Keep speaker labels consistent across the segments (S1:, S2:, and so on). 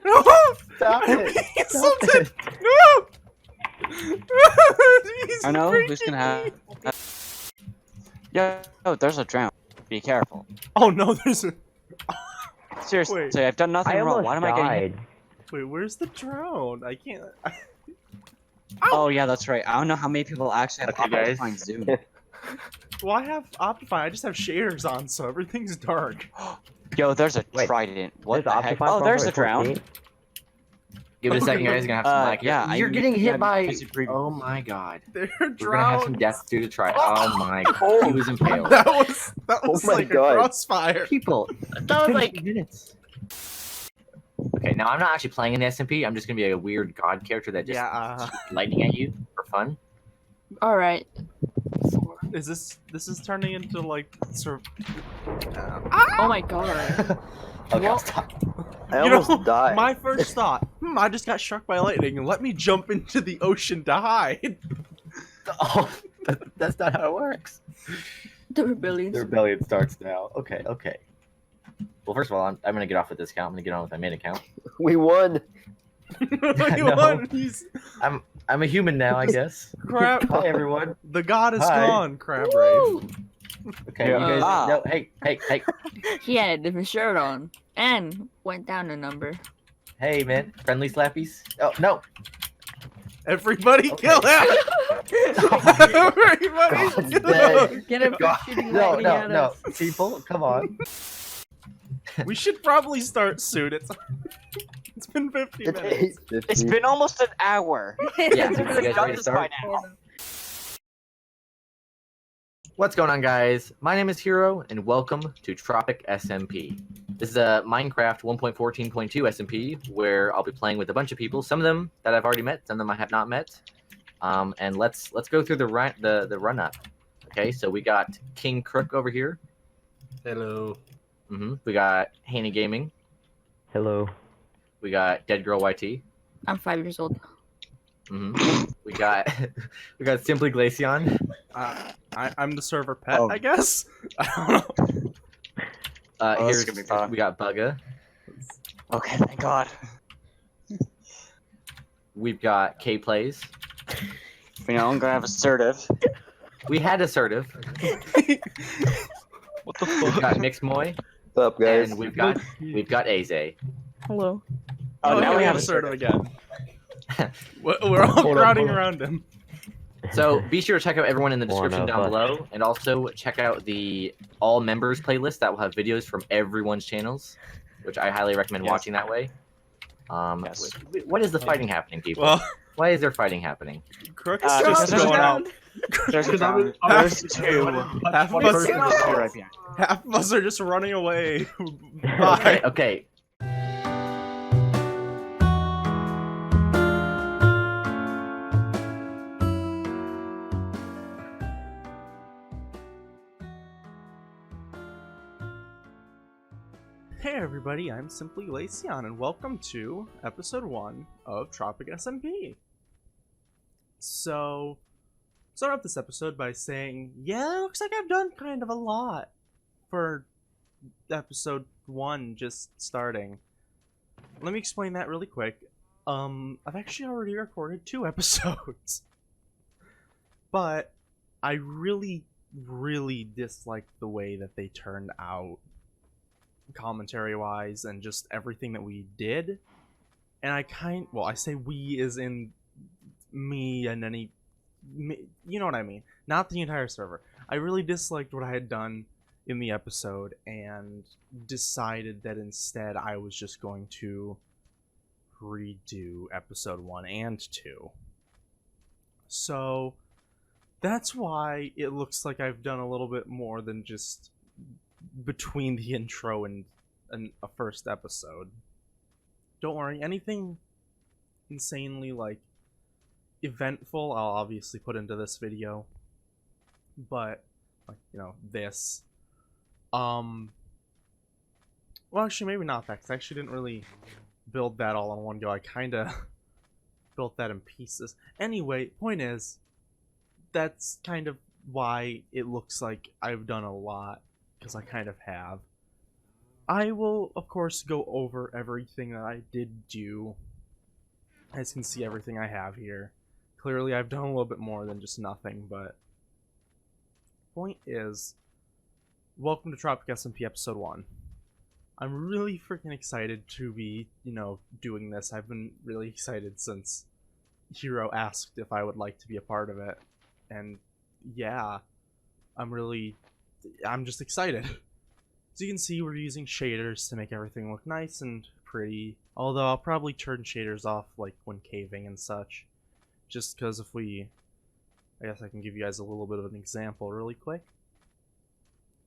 S1: No!
S2: Stop
S1: I'm
S2: it!
S1: being
S2: Stop
S1: insulted!
S2: it.
S1: No! He's
S3: I know who's
S1: freaking
S3: gonna
S1: me.
S3: have. Yo, there's a drown. Be careful.
S1: Oh no, there's a.
S3: Seriously,
S1: Wait.
S3: I've done nothing
S2: I
S3: wrong.
S2: almost
S3: Why am I getting hit?
S2: died.
S1: Wait, where's the drown? I can't.
S3: Oh yeah, that's right. I don't know how many people actually have
S2: Okay, guys.
S3: Optifine Zoom.
S1: Well, I have Optifine. I just have shaders on, so everything's dark.
S3: Yo, there's a
S2: Wait,
S3: trident. What
S2: There's
S3: the heck?
S2: Optifine
S3: Oh,
S2: from
S3: there's the
S2: 2014.
S3: drown.
S4: Give it a second, guys. Gonna have some lag.
S3: Yeah,
S4: You're
S3: I-
S4: getting hit
S3: yeah,
S4: by.
S3: busy preview.
S4: Oh my god.
S1: They're
S4: We're gonna have some
S1: drowned.
S4: death due to try. Oh my god. He was impaled.
S1: That was
S2: Oh my
S1: like
S2: God.
S1: a crossfire.
S4: People. That was like minutes. Okay, now I'm not actually playing in the SMP. I'm just gonna be a weird god character that just
S1: Yeah.
S4: shoots lightning at you for fun.
S5: All right.
S1: Is this is turning into like sort of.
S5: Oh my god.
S4: Okay,
S1: Well,
S4: I'll stop.
S2: I
S1: You
S2: almost
S1: know,
S2: died.
S1: My first thought, I just got struck by lightning, and let me jump into the ocean to hide.
S4: Oh, that's not how it works.
S5: The rebellion.
S4: The rebellion starts now. Okay, okay. Well, first of all, I'm gonna get off with this account. I'm gonna get on with my main account.
S2: We won.
S1: You
S4: No.
S1: won. He's
S4: I'm a human now, I guess.
S1: crab.
S4: Hi, everyone.
S1: The god is
S4: Hi.
S1: gone, Crab Rave.
S4: Okay,
S3: Yeah.
S4: you guys.
S3: Ah.
S4: No, hey,
S5: He had a different shirt on and went down a number.
S4: hey, man. Friendly slappies. Oh no.
S1: Everybody
S4: Okay.
S1: kill him! Everybody
S2: God's
S1: kill
S2: dead.
S1: him!
S5: Get him
S4: God.
S5: shooting
S4: No,
S5: lightning
S4: no,
S5: at
S4: no.
S5: us.
S4: People, come on.
S1: We should probably start soon. It's been 50
S2: It's
S1: minutes.
S2: 8:50.
S3: It's been almost an hour.
S4: Yeah,
S3: It's
S4: you
S3: been
S4: guys ready
S3: done
S4: to
S3: this
S4: start?
S3: by now.
S4: What's going on, guys? My name is Hero, and welcome to Tropic SMP. This is a Minecraft 1.14.2 SMP where I'll be playing with a bunch of people. Some of them that I've already met, some of them I have not met. And let's go through the run up. Okay, so we got King Crook over here.
S1: Hello.
S4: We got Haney Gaming.
S2: Hello.
S4: We got Dead Girl YT.
S5: I'm 5 years old.
S4: We got SimplyGlaceon.
S1: I'm the server pet,
S3: Oh.
S1: I guess. I don't know.
S3: Oh, this is
S4: Here's
S3: gonna be fun.
S4: we got Bugga.
S3: Okay, thank God.
S4: We've got K Plays.
S3: You know, I'm gonna have assertive.
S4: We had Assertive.
S3: What the
S4: We've got Mixmoy.
S2: What's up, guys?
S4: And we've got Aze.
S5: Hello.
S3: Oh, now we have
S1: assertive
S3: assertive.
S1: again. We're all
S2: Hold on,
S1: crowding
S2: hold on.
S1: around him.
S4: So be sure to check out everyone in the
S2: One
S4: description
S2: of
S4: down
S2: us.
S4: below, and also check out the all members playlist that will have videos from everyone's channels, which I highly recommend
S3: Yes.
S4: watching that way.
S3: Yes.
S4: What is the fighting happening, people?
S1: Well,
S4: Wwhy is there fighting happening?
S1: Crook is
S3: Because
S1: just
S3: there's a
S1: going
S3: drown.
S1: out.
S3: There's a drown.
S1: Half-
S3: There's two.
S1: Half of
S3: It's
S1: us,
S3: right behind.
S1: half of us are just running away. Bye.
S4: Okay.
S1: Hey everybody, I'm SimplyGlaceon, and welcome to episode 1 of Tropic SMP. So, start off this episode by saying, yeah, it looks like I've done kind of a lot for episode 1 just starting. Let me explain that really quick. I've actually already recorded 2 episodes. But I really disliked the way that they turned out, commentary wise, and just everything that we did. And I say we as in me and you know what I mean, not the entire server. I really disliked what I had done in the episode and decided that instead I was just going to redo episode 1 and 2. So that's why it looks like I've done a little bit more than just between the intro and a first episode. Don't worry, anything insanely like eventful I'll obviously put into this video, but like, you know, this well, actually maybe not that, 'cause I actually didn't really build that all in one go. I kind of built that in pieces. Anyway, point is, that's kind of why it looks like I've done a lot, because I kind of have. I will, of course, go over everything that I did do. As you can see, everything I have here. Clearly, I've done a little bit more than just nothing, but... Point is, welcome to Tropic SMP Episode 1. I'm really freaking excited to be, doing this. I've been really excited since Hero asked if I would like to be a part of it. And, yeah, I'm just excited. As you can see, we're using shaders to make everything look nice and pretty. Although I'll probably turn shaders off like when caving and such. Just because I guess I can give you guys a little bit of an example really quick.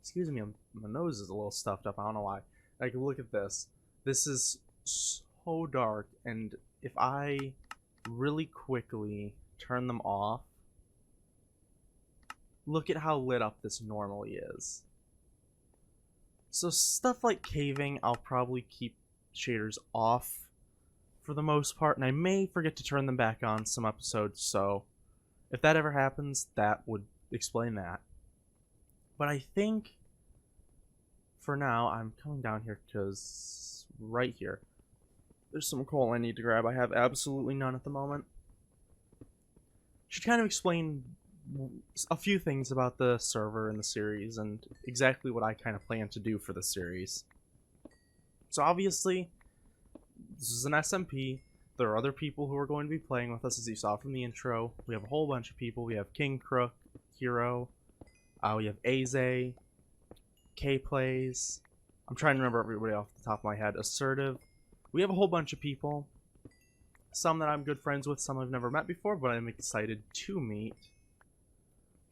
S1: Excuse me, my nose is a little stuffed up, I don't know why. Like, look at this. This is so dark, and if I really quickly turn them off, look at how lit up this normally is. So stuff like caving, I'll probably keep shaders off for the most part, and I may forget to turn them back on some episodes, so if that ever happens, that would explain that. But I think, for now, I'm coming down here because right here, there's some coal I need to grab. I have absolutely none at the moment. Should kind of explain a few things about the server and the series and exactly what I kind of plan to do for the series. So obviously, this is an SMP. There are other people who are going to be playing with us, as you saw from the intro. We have a whole bunch of people. We have King Crook, Hero, we have Aze, K Plays. I'm trying to remember everybody off the top of my head. Assertive. We have a whole bunch of people. Some that I'm good friends with, some I've never met before, but I'm excited to meet.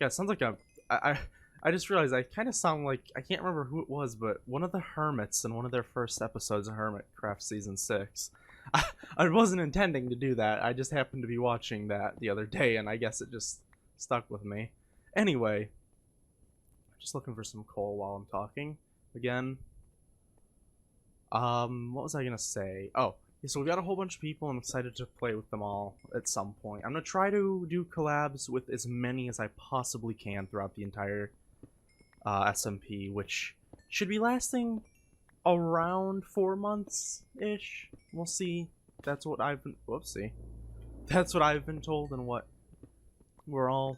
S1: Yeah, it sounds like I just realized I kind of sound like, I can't remember who it was, but one of the Hermits in one of their first episodes of Hermitcraft Season 6. I wasn't intending to do that, I just happened to be watching that the other day, and I guess it just stuck with me. Anyway, just looking for some coal while I'm talking. Again, what was I gonna say? Oh, so we got a whole bunch of people. I'm excited to play with them all at some point. I'm gonna try to do collabs with as many as I possibly can throughout the entire SMP, which should be lasting around 4 months-ish. We'll see. That's what I've been... Whoopsie. That's what I've been told and what we're all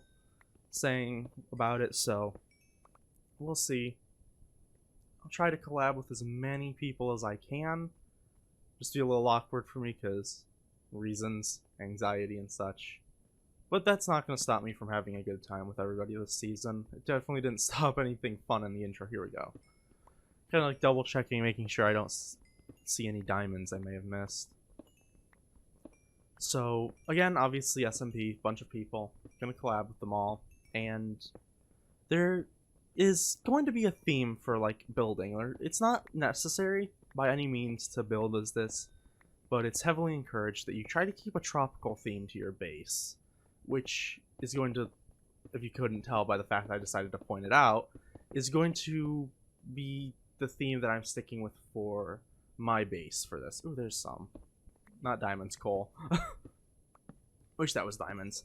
S1: saying about it, so we'll see. I'll try to collab with as many people as I can. Just be a little awkward for me because reasons, anxiety, and such. But that's not going to stop me from having a good time with everybody this season. It definitely didn't stop anything fun in the intro. Here we go. Kind of like double checking, making sure I don't see any diamonds I may have missed. So, again, obviously SMP, bunch of people. Gonna collab with them all. And there is going to be a theme for, like, building. It's not necessary by any means to build as this, but it's heavily encouraged that you try to keep a tropical theme to your base, which is going to, if you couldn't tell by the fact that I decided to point it out, is going to be the theme that I'm sticking with for my base for this. Ooh, there's some. Not diamonds, coal. Wish that was diamonds.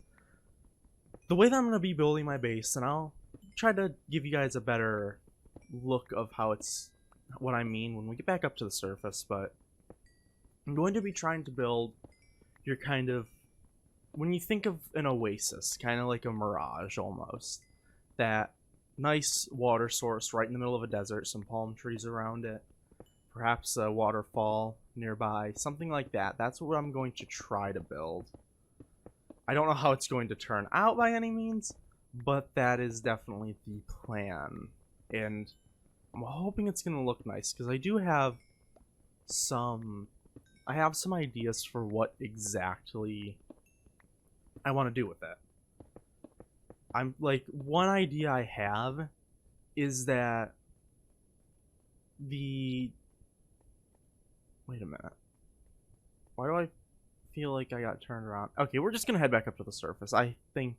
S1: The way that I'm going to be building my base, and I'll try to give you guys a better look of how it's, what I mean when we get back up to the surface, but I'm going to be trying to build your kind of, when you think of an oasis, kind of like a mirage almost, that nice water source right in the middle of a desert, some palm trees around it, perhaps a waterfall nearby, something like that. That's what I'm going to try to build. I don't know how it's going to turn out by any means, but that is definitely the plan, and I'm hoping it's going to look nice, because I do have some ideas for what exactly I want to do with it. I'm like, one idea I have is that wait a minute. Why do I feel like I got turned around? Okay, we're just going to head back up to the surface. I think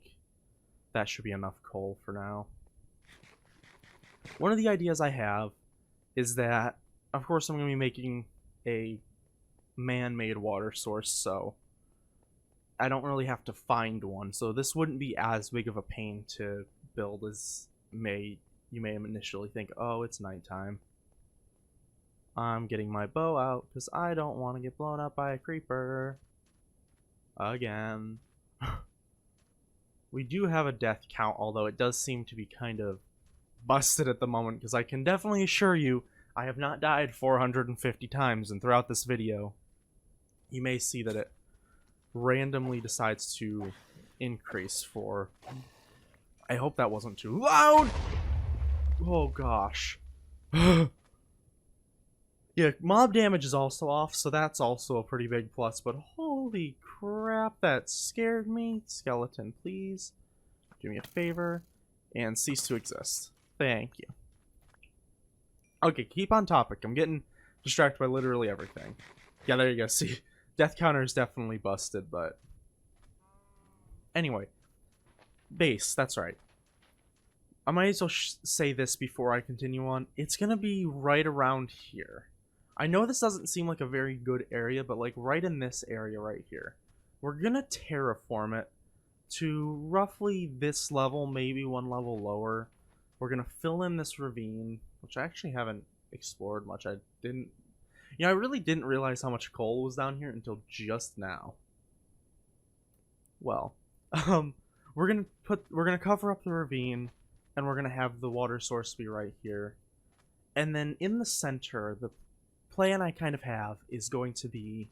S1: that should be enough coal for now. One of the ideas I have is that, of course, I'm going to be making a man-made water source, so I don't really have to find one, so this wouldn't be as big of a pain to build as you may initially think. Oh, it's nighttime. I'm getting my bow out because I don't want to get blown up by a creeper. Again. We do have a death count, although it does seem to be kind of busted at the moment, because I can definitely assure you I have not died 450 times, and throughout this video you may see that it randomly decides to increase for... I hope that wasn't too loud! Oh gosh. Yeah, mob damage is also off, so that's also a pretty big plus, but holy crap, that scared me. Skeleton, please do me a favor and cease to exist. Thank you. Okay, keep on topic. I'm getting distracted by literally everything. Yeah, there you go. See, death counter is definitely busted, but... Anyway. Base, that's right. I might as well say this before I continue on. It's gonna be right around here. I know this doesn't seem like a very good area, but like right in this area right here. We're gonna terraform it to roughly this level, maybe one level lower. We're gonna fill in this ravine, which I actually haven't explored much. I really didn't realize how much coal was down here until just now. Well, we're gonna cover up the ravine, and we're gonna have the water source be right here. And then in the center, the plan I kind of have is going to be,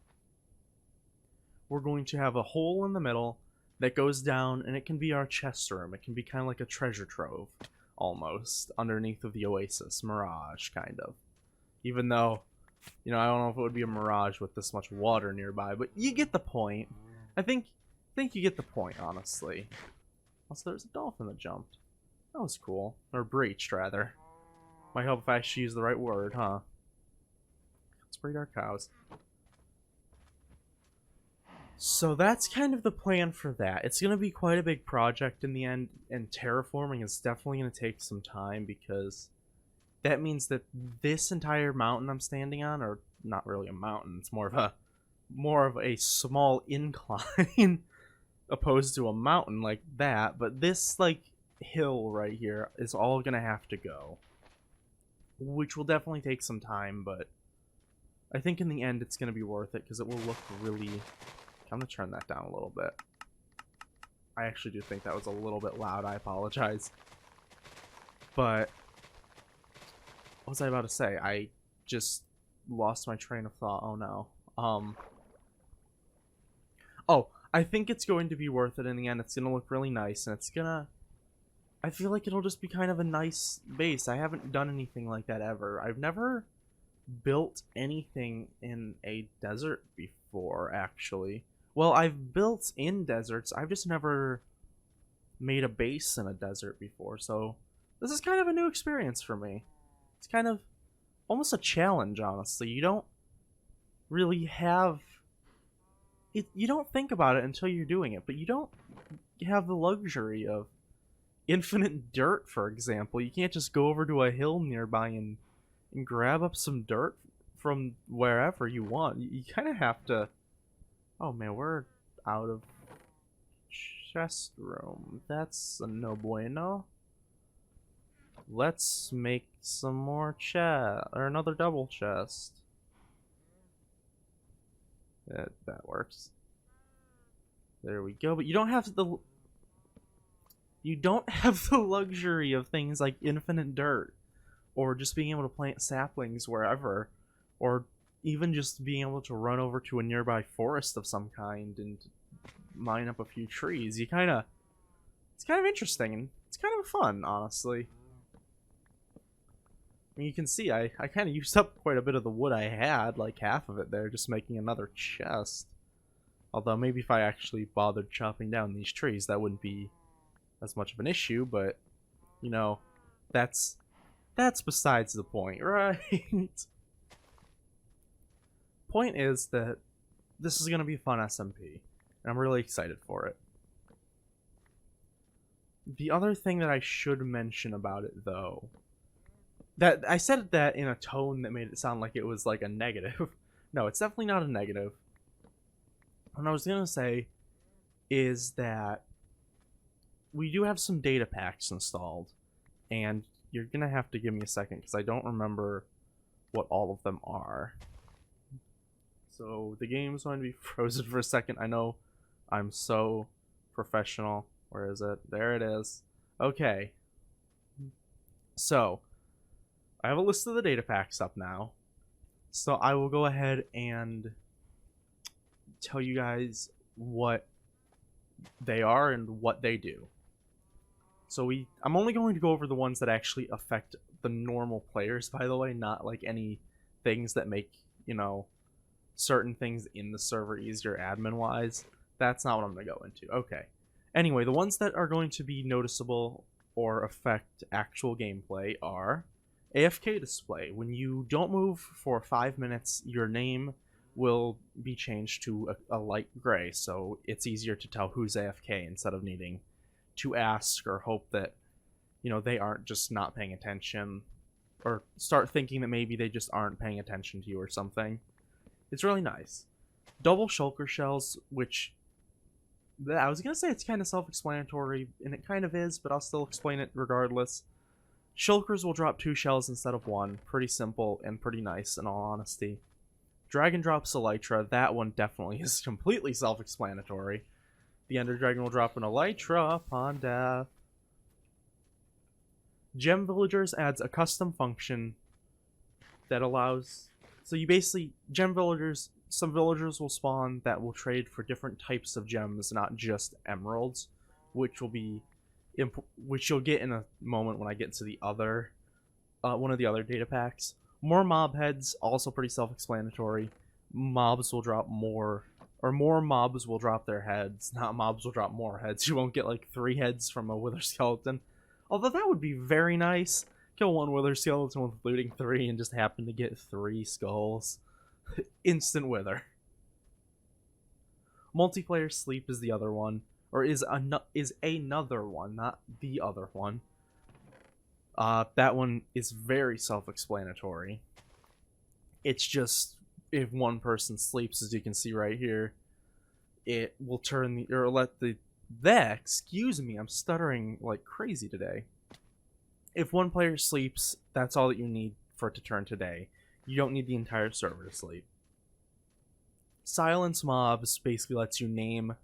S1: we're going to have a hole in the middle that goes down, and it can be our chest room. It can be kind of like a treasure trove, almost, underneath of the oasis. Mirage, kind of. Even though, you know, I don't know if it would be a mirage with this much water nearby, but you get the point. I think you get the point, honestly. Also, there's a dolphin that jumped. That was cool. Or breached, rather. Might help if I actually use the right word, huh? Let's breed our cows. So that's kind of the plan for that. It's going to be quite a big project in the end, and terraforming is definitely going to take some time, because that means that this entire mountain I'm standing on, or not really a mountain, it's more of a small incline opposed to a mountain like that, but this like hill right here is all going to have to go, which will definitely take some time, but I think in the end it's going to be worth it, because it will look really... I'm going to turn that down a little bit. I actually do think that was a little bit loud. I apologize. But what was I about to say? I just lost my train of thought. Oh no. Oh, I think it's going to be worth it in the end. It's going to look really nice, and it's going to... I feel like it'll just be kind of a nice base. I haven't done anything like that ever. I've never built anything in a desert before, actually. Well, I've built in deserts. I've just never made a base in a desert before, so this is kind of a new experience for me. It's kind of almost a challenge, honestly. You don't really have... You don't think about it until you're doing it, but you don't have the luxury of infinite dirt, for example. You can't just go over to a hill nearby and grab up some dirt from wherever you want. You kind of have to... Oh man, we're out of chest room. That's a no bueno. Let's make some more chest, or another double chest. That works. There we go. But you don't have the... You don't have the luxury of things like infinite dirt, or just being able to plant saplings wherever, or even just being able to run over to a nearby forest of some kind and mine up a few trees. It's kind of interesting, and it's kind of fun, honestly. I mean, you can see I kind of used up quite a bit of the wood I had, like half of it there, just making another chest. Although maybe if I actually bothered chopping down these trees, that wouldn't be as much of an issue, but, you know, that's besides the point, right? Point is that this is going to be a fun SMP, and I'm really excited for it. The other thing that I should mention about it, though, that I said that in a tone that made it sound like it was like a negative. No, it's definitely not a negative. What I was going to say is that we do have some data packs installed, and you're going to have to give me a second because I don't remember what all of them are. So the game's going to be frozen for a second. I know I'm so professional. Where is it? There it is. Okay. So I have a list of the data packs up now. So I will go ahead and tell you guys what they are and what they do. So I'm only going to go over the ones that actually affect the normal players, by the way, not like any things that make, you know, certain things in the server easier admin-wise. That's not what I'm going to go into. Okay. Anyway, the ones that are going to be noticeable or affect actual gameplay are AFK display. When you don't move for 5 minutes, your name will be changed to a light gray, so it's easier to tell who's AFK instead of needing to ask or hope that, you know, they aren't just not paying attention, or start thinking that maybe they just aren't paying attention to you or something. It's really nice. Double shulker shells, which I was gonna say it's kind of self-explanatory, and it kind of is, but I'll still explain it regardless. Shulkers will drop 2 shells instead of 1. Pretty simple and pretty nice, in all honesty. Dragon drops Elytra. That one definitely is completely self-explanatory. The Ender Dragon will drop an Elytra upon death. Gem Villagers adds a custom function that allows... So you basically... Gem Villagers... Some villagers will spawn that will trade for different types of gems, not just emeralds, which will be... which you'll get in a moment when I get to the other... one of the other data packs. More mob heads, also pretty self-explanatory. Mobs will drop more... Or more mobs will drop their heads, not mobs will drop more heads. You won't get like 3 heads from a wither skeleton. Although that would be very nice. Kill 1 wither skeleton with looting 3 and just happen to get 3 skulls. Instant wither. Multiplayer sleep is the other one. Or is another one, not the other one. That one is very self-explanatory. It's just... if one person sleeps, as you can see right here, it will turn the, or let the, excuse me, I'm stuttering like crazy today. If one player sleeps, that's all that you need for it to turn today. You don't need the entire server to sleep. Silence mobs basically lets you name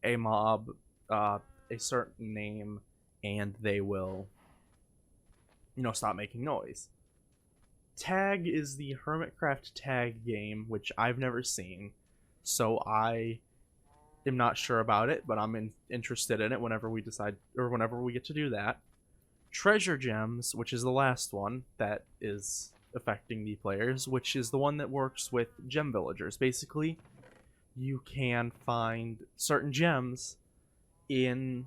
S1: a mob, a certain name, and they will, you know, stop making noise. Tag is the Hermitcraft tag game, which I've never seen, so I am not sure about it, but I'm interested in it whenever we decide, or whenever we get to do that. Treasure gems, which is the last one that is affecting the players, which is the one that works with gem villagers. Basically, you can find certain gems in...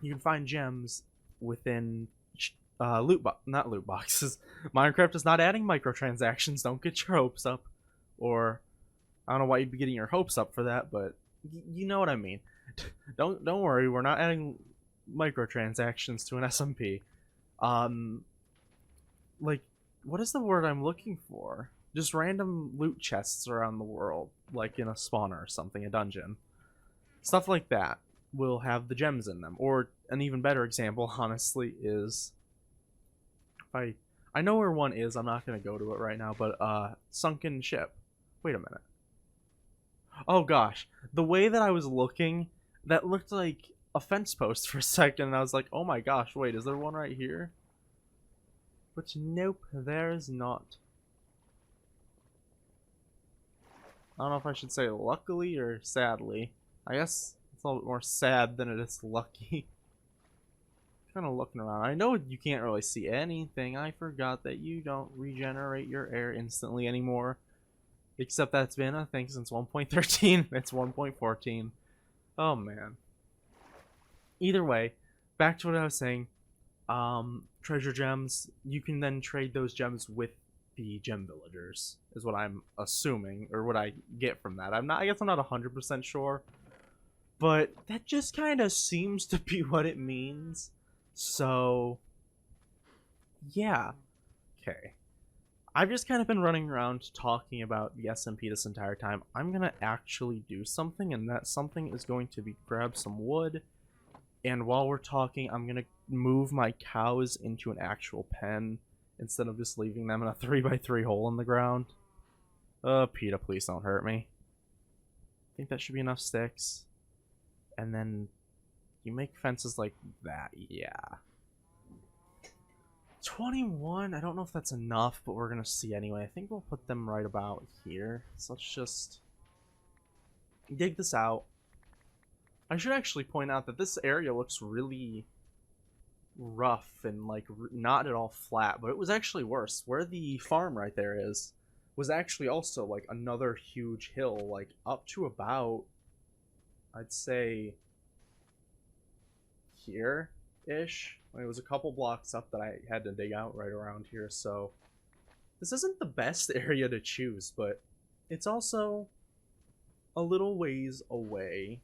S1: You can find gems within... not loot boxes. Minecraft is not adding microtransactions. Don't get your hopes up. Or, I don't know why you'd be getting your hopes up for that, but you know what I mean. Don't worry, we're not adding microtransactions to an SMP. Like, what is the word I'm looking for? Just random loot chests around the world, like in a spawner or something, a dungeon. Stuff like that will have the gems in them. Or, an even better example, honestly, is... I know where one is, I'm not going to go to it right now, but sunken ship. Wait a minute. Oh gosh, the way that I was looking, that looked like a fence post for a second, and I was like, oh my gosh, wait, is there one right here? But nope, there is not. I don't know if I should say luckily or sadly. I guess it's a little bit more sad than it is lucky. Kind of looking around. I know you can't really see anything. I forgot that you don't regenerate your air instantly anymore. Except that's been a thing since 1.13. It's 1.14. Oh man. Either way, back to what I was saying. Treasure gems. You can then trade those gems with the gem villagers, is what I'm assuming, or what I get from that. I guess I'm not 100% sure. But that just kind of seems to be what it means. So, yeah. Okay. I've just kind of been running around talking about the SMP this entire time. I'm going to actually do something, and that something is going to be grab some wood. And while we're talking, I'm going to move my cows into an actual pen instead of just leaving them in a 3x3 hole in the ground. PETA, please don't hurt me. I think that should be enough sticks. And then you make fences like that. Yeah. 21, I don't know if that's enough, but we're gonna see anyway. I think we'll put them right about here. So let's just dig this out. I should actually point out that this area looks really rough and like not at all flat, but it was actually worse. Where the farm right there is was actually also like another huge hill, like up to about, I'd say, here-ish. It was a couple blocks up that I had to dig out right around here, so this isn't the best area to choose, but it's also a little ways away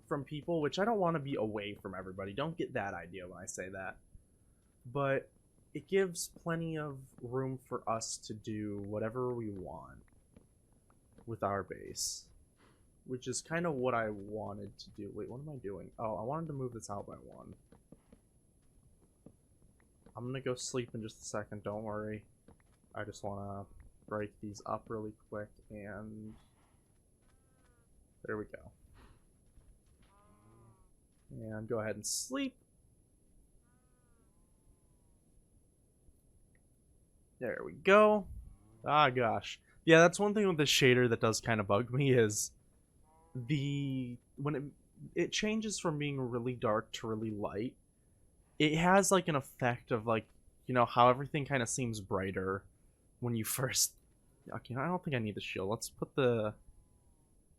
S1: from people, which I don't want to be away from everybody. Don't get that idea when I say that. But it gives plenty of room for us to do whatever we want with our base, which is kind of what I wanted to do. Wait, what am I doing? Oh, I wanted to move this out by 1. I'm gonna go sleep in just a second, don't worry. I just want to break these up really quick, and there we go. And go ahead and sleep. There we go. Ah, gosh. Yeah, that's one thing with the shader that does kind of bug me is when it changes from being really dark to really light, it has like an effect of like, you know, how everything kind of seems brighter when you first... Okay, I don't think I need the shield. Let's put the...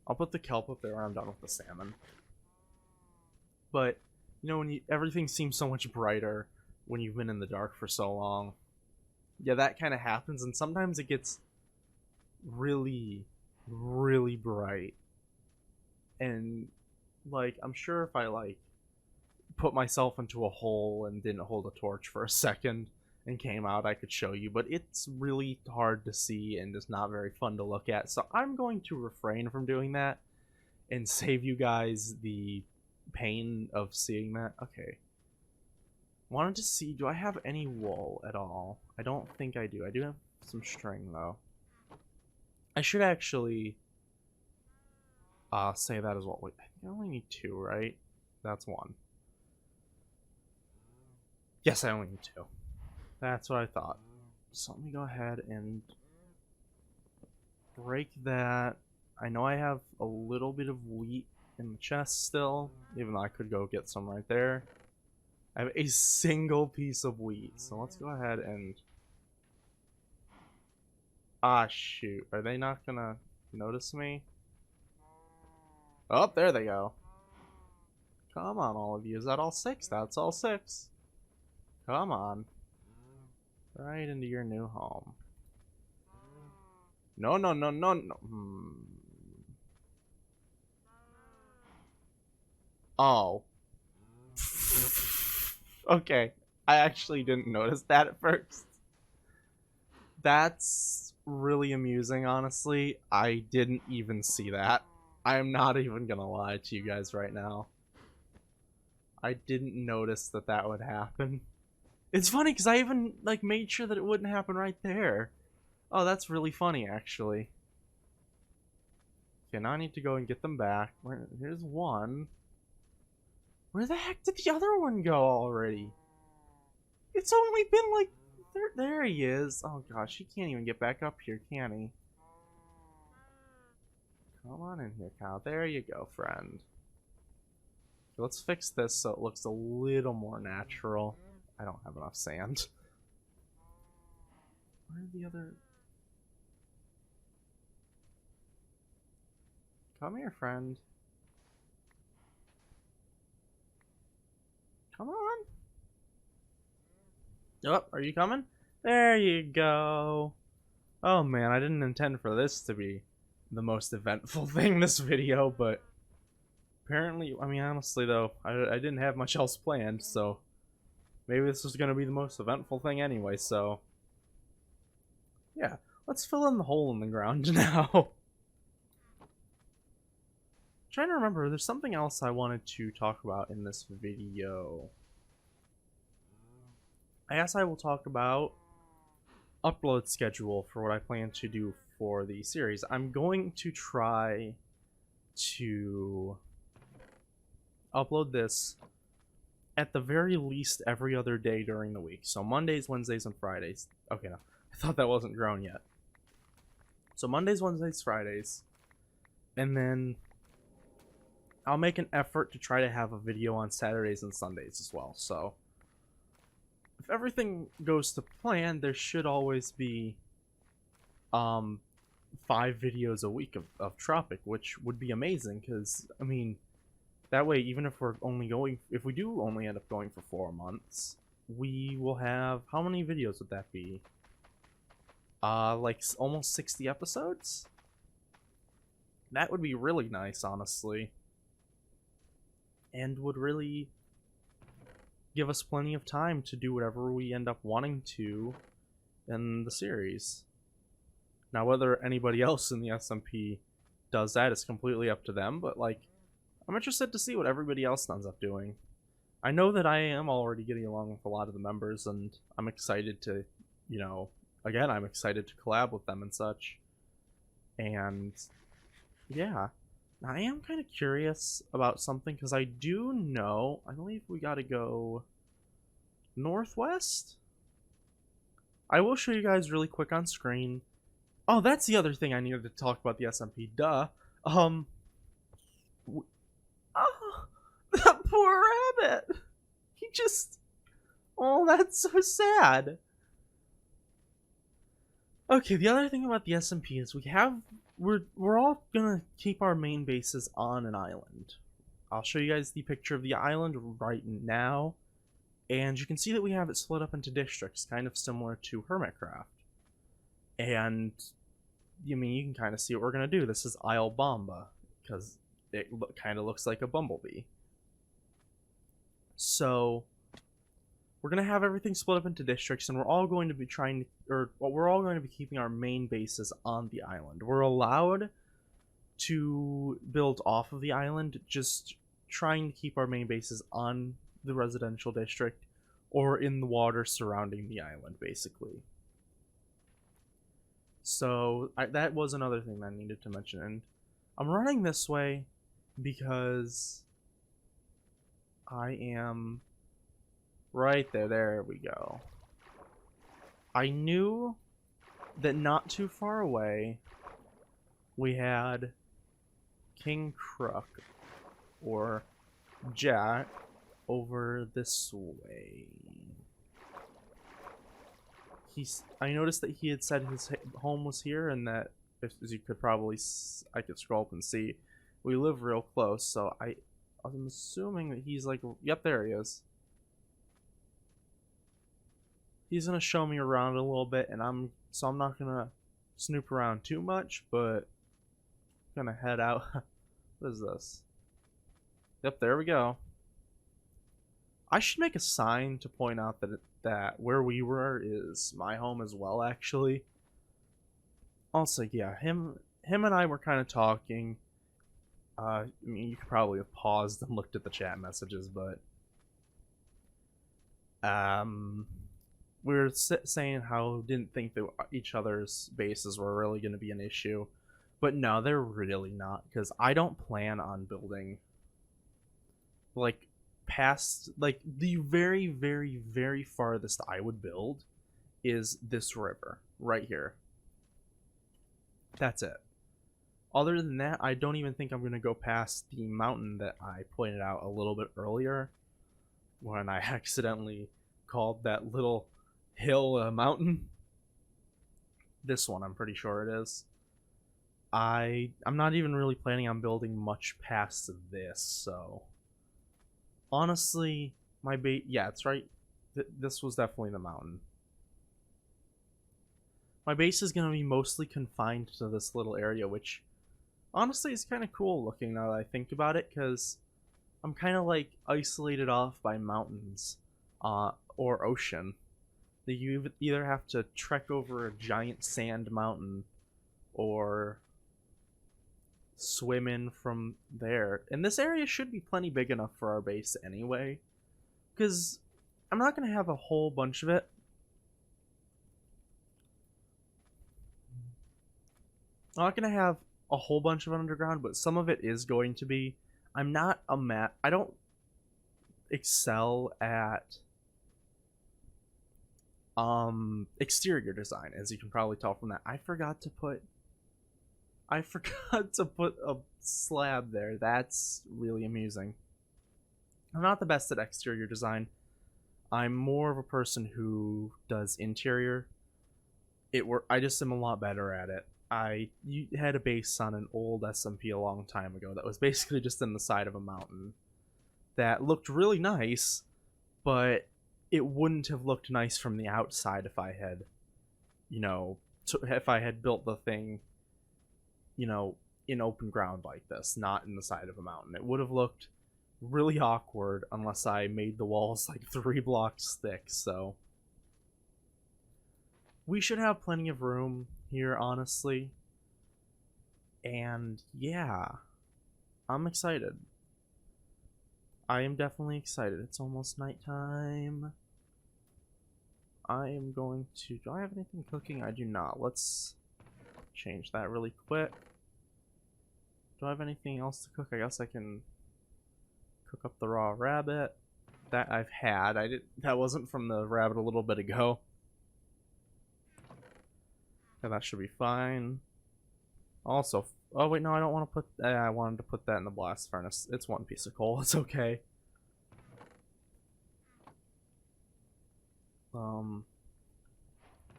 S1: I'll put the kelp up there when I'm done with the salmon. But, you know, when everything seems so much brighter when you've been in the dark for so long. Yeah, that kind of happens, and sometimes it gets really, really bright. And, like, I'm sure if I, like, put myself into a hole and didn't hold a torch for a second and came out, I could show you, but it's really hard to see and just not very fun to look at. So I'm going to refrain from doing that and save you guys the pain of seeing that. Okay. Wanted to see, do I have any wool at all? I don't think I do. I do have some string, though. I should actually say that as well. Wait, I think I only need 2, right? That's 1. Yes, I only need 2. That's what I thought. So let me go ahead and break that. I know I have a little bit of wheat in the chest still, even though I could go get some right there. I have a single piece of wheat, so let's go ahead and... Ah, shoot. Are they not gonna notice me? Oh, there they go. Come on, all of you. Is that all 6? That's all 6. Come on. Right into your new home. No, no, no, no, no. Oh. Okay. I actually didn't notice that at first. That's really amusing, honestly. I didn't even see that. I am not even gonna lie to you guys right now. I didn't notice that that would happen. It's funny because I even like made sure that it wouldn't happen right there. Oh, that's really funny, actually. Okay, now I need to go and get them back. Here's 1. Where the heck did the other one go already? It's only been like... There he is. Oh gosh, he can't even get back up here, can he? Come on in here, Kyle. There you go, friend. Let's fix this so it looks a little more natural. I don't have enough sand. Where are the other... Come here, friend. Come on. Oh, are you coming? There you go. Oh man, I didn't intend for this to be the most eventful thing this video, but apparently, I mean, honestly though, I didn't have much else planned, so maybe this was going to be the most eventful thing anyway, so yeah, let's fill in the hole in the ground now. Trying to remember, there's something else I wanted to talk about in this video. I guess I will talk about upload schedule for what I plan to do for the series. I'm going to try to upload this at the very least every other day during the week. So Mondays, Wednesdays, and Fridays. Okay, no, I thought that wasn't grown yet. So Mondays, Wednesdays, Fridays, and then I'll make an effort to try to have a video on Saturdays and Sundays as well. So if everything goes to plan, there should always be 5 videos a week of Tropic, which would be amazing, because I mean, that way, even if if we do only end up going for 4 months, we will have, how many videos would that be? Like almost 60 episodes? That would be really nice, honestly. And would really give us plenty of time to do whatever we end up wanting to in the series. Now, whether anybody else in the SMP does that is completely up to them, but like, I'm interested to see what everybody else ends up doing. I know that I am already getting along with a lot of the members, and I'm excited to, you know, again, I'm excited to collab with them and such. And yeah, I am kind of curious about something, because I do know, I believe we gotta go northwest? I will show you guys really quick on screen. Oh, that's the other thing I needed to talk about the SMP, duh. Oh, that poor rabbit! He just... Oh, that's so sad. Okay, the other thing about the SMP is we're all gonna keep our main bases on an island. I'll show you guys the picture of the island right now, and you can see that we have it split up into districts, kind of similar to Hermitcraft. And I mean, you can kind of see what we're gonna do. This is Isle Bomba, because it kind of looks like a bumblebee. So we're gonna have everything split up into districts, and we're all going to be we're all going to be keeping our main bases on the island. We're allowed to build off of the island, just trying to keep our main bases on the residential district or in the water surrounding the island, basically. So that was another thing that I needed to mention, and I'm running this way because I am right there. There we go. I knew that not too far away we had King Crook, or Jack, over this way. I noticed that he had said his home was here, and that, as you could probably, I could scroll up and see, we live real close, so I'm assuming that he's like, yep, there he is. He's gonna show me around a little bit, and I'm not gonna snoop around too much, but I'm gonna head out. What is this? Yep, there we go. I should make a sign to point out that where we were is my home as well, actually. Also, yeah, him and I were kind of talking. I mean, you could probably have paused and looked at the chat messages, but we were saying how we didn't think that each other's bases were really going to be an issue, but no, they're really not, because I don't plan on building like past, like, the very, very, very farthest I would build is this river right here. That's it. Other than that, I don't even think I'm going to go past the mountain that I pointed out a little bit earlier when I accidentally called that little hill a mountain. This one, I'm pretty sure it is. I'm not even really planning on building much past this, so honestly, yeah, it's right. This was definitely the mountain. My base is going to be mostly confined to this little area, which honestly is kind of cool looking now that I think about it, because I'm kind of like isolated off by mountains or ocean. That you either have to trek over a giant sand mountain or swim in from there. And this area should be plenty big enough for our base anyway, because I'm not gonna have a whole bunch of it. I'm not gonna have a whole bunch of it underground, but some of it is going to be. I'm not a I don't excel at exterior design, as you can probably tell from that. I forgot to put a slab there. That's really amusing. I'm not the best at exterior design. I'm more of a person who does interior. I just am a lot better at it. You had a base on an old SMP a long time ago that was basically just in the side of a mountain that looked really nice, but it wouldn't have looked nice from the outside if I had, if I had built the thing, in open ground like this, not in the side of a mountain. It would have looked really awkward unless I made the walls like 3 blocks thick, so we should have plenty of room here, honestly. And yeah, I'm excited. I am definitely excited. It's almost nighttime. I am going to... Do I have anything cooking? I do not. Let's change that really quick. Do I have anything else to cook? I guess I can cook up the raw rabbit. That I've had. That wasn't from the rabbit a little bit ago. Yeah, that should be fine. Also, oh wait, no, I don't want to put. I wanted to put that in the blast furnace. It's one piece of coal. It's okay.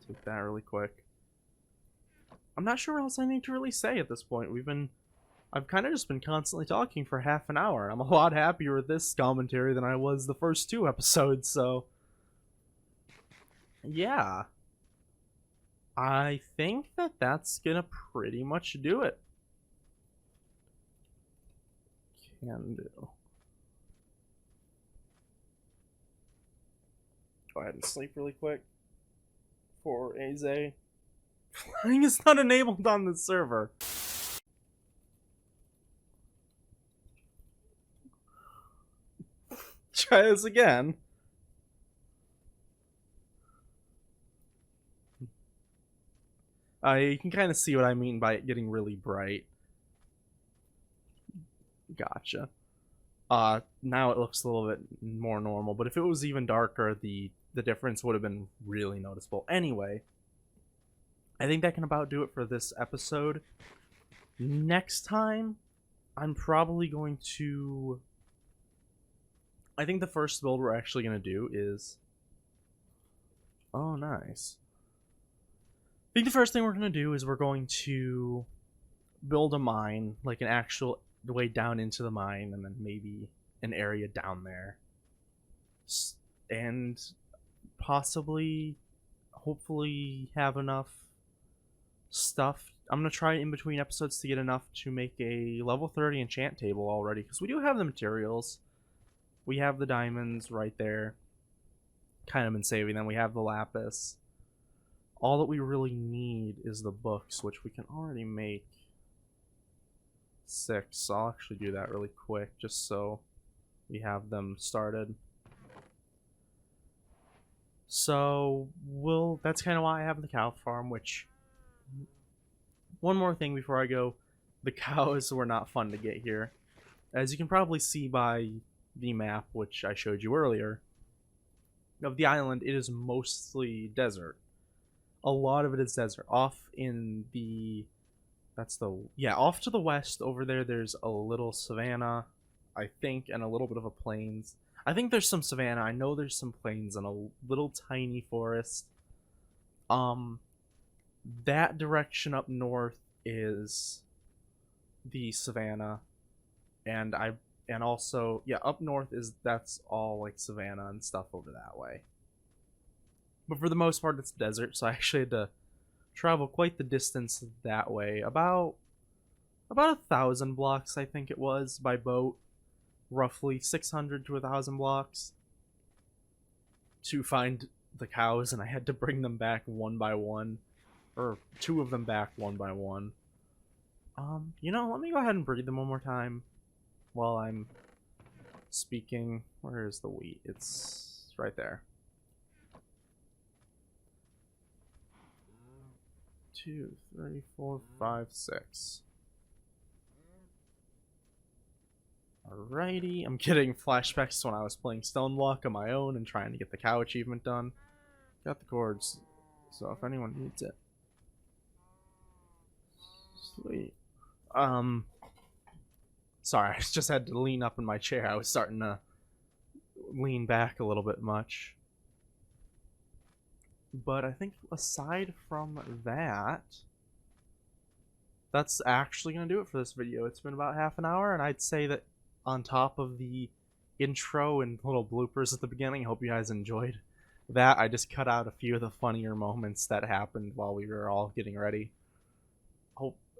S1: Take that really quick. I'm not sure what else I need to really say at this point. I've kind of just been constantly talking for half an hour. I'm a lot happier with this commentary than I was the first 2 episodes, so yeah. I think that's gonna pretty much do it. Can do. Go ahead and sleep really quick. For Aze. Flying is not enabled on the server. Try this again. You can kind of see what I mean by it getting really bright. Gotcha. Now it looks a little bit more normal, but if it was even darker, the difference would have been really noticeable. Anyway, I think that can about do it for this episode. Next time, I'm probably going to... I think the first build we're actually going to do is... Oh, nice. I think the first thing we're going to do is we're going to build a mine, like an actual way down into the mine, and then maybe an area down there. And possibly, hopefully, have enough stuff. I'm going to try in between episodes to get enough to make a level 30 enchant table already, because we do have the materials. We have the diamonds right there. Kind of been saving them. We have the lapis. All that we really need is the books, which we can already make 6. So I'll actually do that really quick, just so we have them started. So that's kind of why I have the cow farm, which... One more thing before I go. The cows were not fun to get here. As you can probably see by the map, which I showed you earlier, of the island, it is mostly desert. A lot of it is desert. Off to the west over there, there's a little savanna, I think, and a little bit of a plains. I think there's some savanna. I know there's some plains and a little tiny forest. That direction up north is the savanna, and also up north that's all like savanna and stuff over that way. But for the most part, it's desert, so I actually had to travel quite the distance that way. About 1,000 blocks, I think it was, by boat. Roughly 600 to 1,000 blocks to find the cows, and I had to bring them back one by one. Or 2 of them back one by one. Let me go ahead and breed them one more time while I'm speaking. Where is the wheat? It's right there. 2, 3, 4, 5, 6. Alrighty, I'm getting flashbacks to when I was playing Stonewalk on my own and trying to get the cow achievement done. Got the cords, so if anyone needs it. Sweet. Sorry, I just had to lean up in my chair. I was starting to lean back a little bit much. But I think aside from that, that's actually going to do it for this video. It's been about half an hour, and I'd say that on top of the intro and little bloopers at the beginning, I hope you guys enjoyed that. I just cut out a few of the funnier moments that happened while we were all getting ready.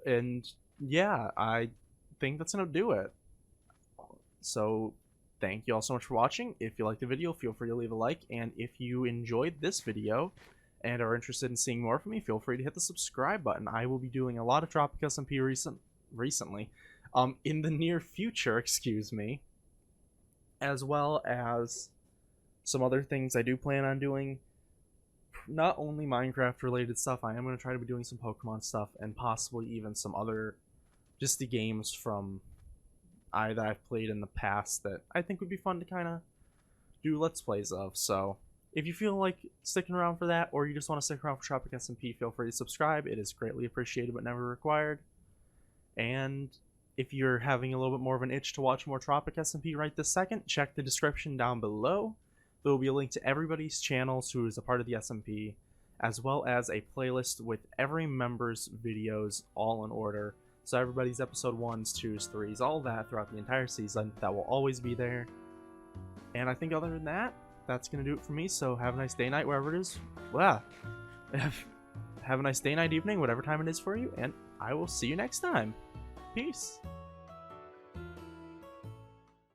S1: And yeah, I think that's going to do it. So thank you all so much for watching. If you liked the video, feel free to leave a like. And if you enjoyed this video and are interested in seeing more from me, feel free to hit the subscribe button. I will be doing a lot of Tropics SMP recently. In the near future, excuse me. As well as some other things I do plan on doing. Not only Minecraft related stuff, I am going to try to be doing some Pokemon stuff and possibly even some other just the games from that I've played in the past that I think would be fun to kind of do Let's Plays of. So if you feel like sticking around for that, or you just want to stick around for Tropic SMP, feel free to subscribe. It is greatly appreciated but never required. And if you're having a little bit more of an itch to watch more Tropic SMP right this second, check the description down below. There will be a link to everybody's channels who is a part of the SMP, as well as a playlist with every member's videos all in order. So everybody's episode 1s, 2s, 3s, all that throughout the entire season. That will always be there. And I think other than that, that's going to do it for me. So have a nice day, night, wherever it is. Well, have a nice day, night, evening, whatever time it is for you. And I will see you next time. Peace.